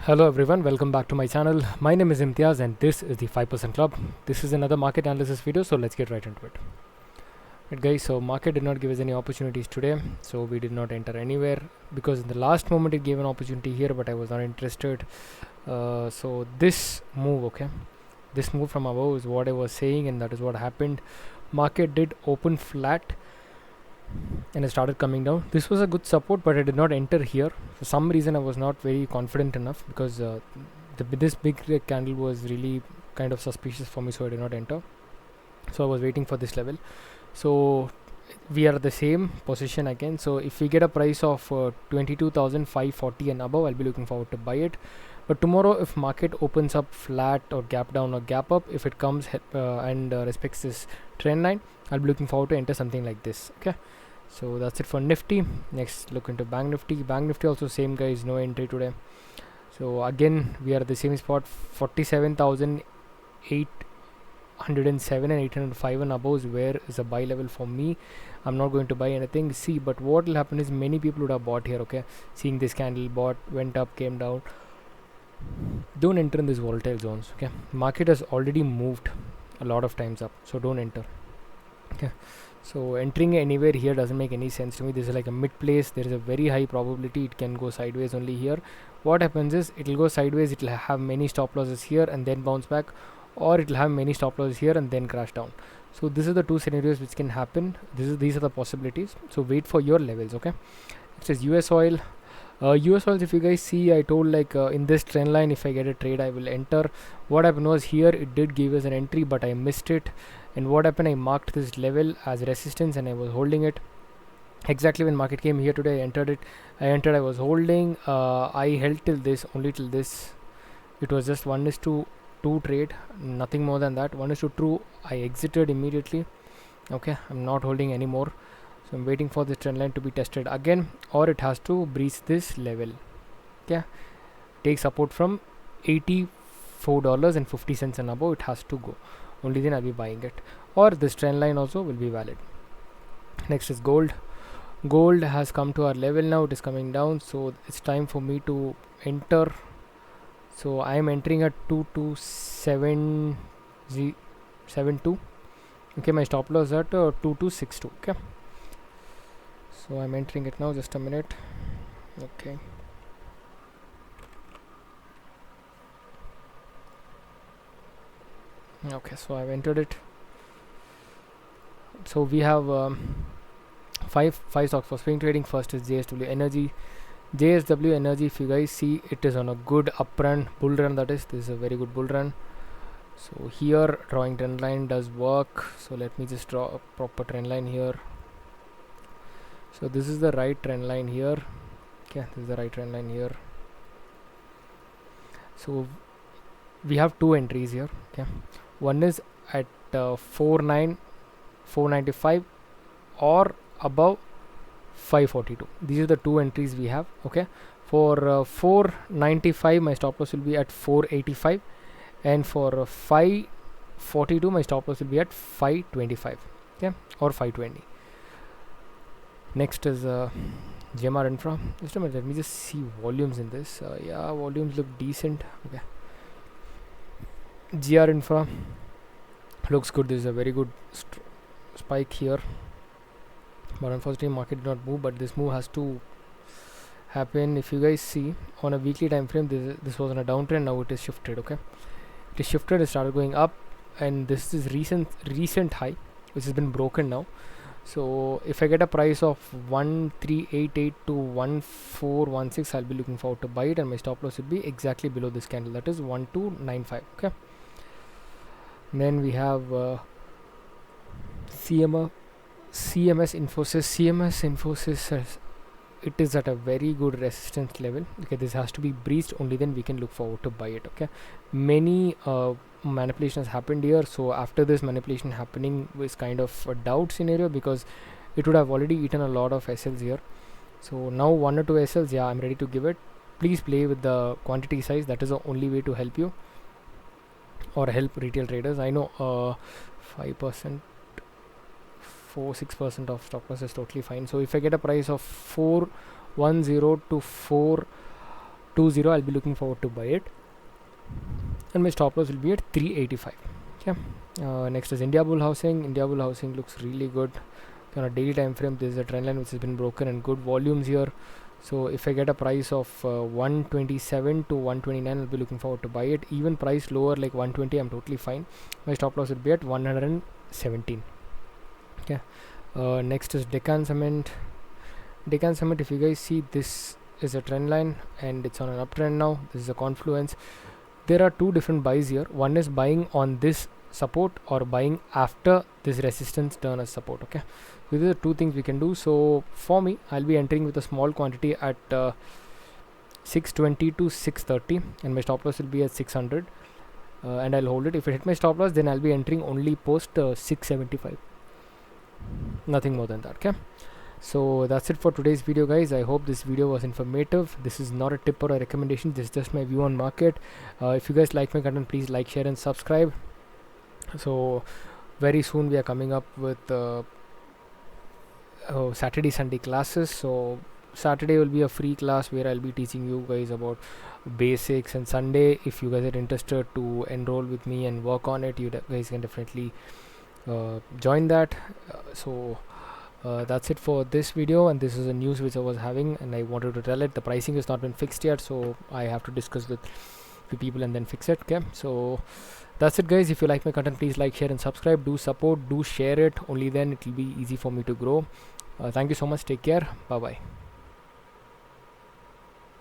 Hello everyone, welcome back to my channel. My name is Imtiaz and this is the 5% Club. This is another market analysis video, so let's get right into it. Right guys, so market did not give us any opportunities today, so we did not enter anywhere because in the last moment it gave an opportunity here, but I was not interested. So this move, okay, this move from above is what I was saying, and that is what happened. Market did open flat and it started coming down. This was a good support, but I did not enter here. For some reason I was not very confident enough because this big red candle was really kind of suspicious for me, so I did not enter. So I was waiting for this level. So we are at the same position again. So if we get a price of 22,540 and above, I'll be looking forward to buy it. But tomorrow if market opens up flat or gap down or gap up, if it comes and respects this trend line, I'll be looking forward to enter something like this. Okay, so that's it for Nifty. Next, look into Bank Nifty. Bank Nifty also same, guys, no entry today. So again we are at the same spot, 47,807 and 805 and above is where is a buy level for me. I'm not going to buy anything. See, but what will happen is many people would have bought here. Okay, seeing this candle, bought, went up, came down. Don't enter in these volatile zones. Okay, market has already moved a lot of times up, so don't enter. Okay, so entering anywhere here doesn't make any sense to me. This is like a mid place. There is a very high probability it can go sideways only here. What happens is it will go sideways, it will have many stop losses here and then bounce back, or it will have many stop losses here and then crash down. So this is the two scenarios which can happen. These are the possibilities, so wait for your levels. Okay, it says US oil. US oils, if you guys see, I told like in this trend line if I get a trade I will enter. What happened was here it did give us an entry, but I missed it. And what happened, I marked this level as resistance and I was holding it. Exactly when market came here today, I entered it. I was holding. I held till this, only till this. It was just 1:2 trade, nothing more than that. 1:2. I exited immediately. Okay, I'm not holding anymore. So I'm waiting for this trend line to be tested again, or it has to breach this level. Okay, take support from $84.50 and above. It has to go. Only then I'll be buying it, or this trend line also will be valid. Next is gold. Gold has come to our level now. It is coming down, so it's time for me to enter. So I am entering at 2272. Okay, my stop loss at 2262. Okay, so I'm entering it now. Just a minute. Okay, so I've entered it. So we have five stocks for swing trading. First is JSW Energy. JSW Energy, if you guys see, it is on a good up run, bull run. That is, this is a very good bull run. So here drawing trend line does work. So let me just draw a proper trend line here. So this is the right trend line here. Okay, this is the right trend line here. So we have two entries here. Okay, one is at 495 or above 542. These are the two entries we have. Okay, for 495 my stop loss will be at 485, and for 542 my stop loss will be at 525. Okay, or 520. Next is GMR Infra. Just a minute, let me just see volumes in this. Yeah, volumes look decent. Okay, GR Infra looks good. This is a very good spike here, but unfortunately market did not move, but this move has to happen. If you guys see on a weekly time frame, this was on a downtrend. Now it is shifted. Okay, it is shifted. It started going up, and this is recent high which has been broken now. So if I get a price of 1388 to 1416, I'll be looking forward to buy it, and my stop loss will be exactly below this candle, that is 1295. Okay, and then we have CMS Infosys. It is at a very good resistance level. Okay, this has to be breached, only then we can look forward to buy it. Okay, many manipulation has happened here, so after this manipulation happening was kind of a doubt scenario, because it would have already eaten a lot of SLs here. So now 1 or 2 SLs, yeah, I'm ready to give it. Please play with the quantity size. That is the only way to help you or help retail traders. I know 5%, 6% of stop loss is totally fine. So if I get a price of 410 to 20, I'll be looking forward to buy it, and my stop loss will be at 385. Okay. Next is India Bull Housing. India Bull Housing looks really good on a daily time frame. This is a trend line which has been broken and good volumes here. So if I get a price of 127 to 129, I'll be looking forward to buy it. Even price lower like 120, I'm totally fine. My stop loss would be at 117. Okay. Next is Deccan Cement. Deccan Cement, if you guys see, this is a trend line and it's on an uptrend now. This is a confluence. There are two different buys here. One is buying on this support or buying after this resistance turn as support. Okay, these are the two things we can do. So for me, I'll be entering with a small quantity at 620 to 630, and my stop loss will be at 600, and I'll hold it. If I hit my stop loss, then I'll be entering only post 675, nothing more than that. Okay, so that's it for today's video, guys. I hope this video was informative. This is not a tip or a recommendation, this is just my view on market. If you guys like my content, please like, share and subscribe. So very soon we are coming up with Saturday Sunday classes. So Saturday will be a free class where I'll be teaching you guys about basics, and Sunday, if you guys are interested to enroll with me and work on it, you guys can definitely join that. That's it for this video, and this is a news which I was having and I wanted to tell it. The pricing has not been fixed yet, so I have to discuss with the people and then fix it. Okay, so that's it, guys. If you like my content, please like, share and subscribe. Do support, do share it, only then it will be easy for me to grow. Thank you so much. Take care. Bye bye.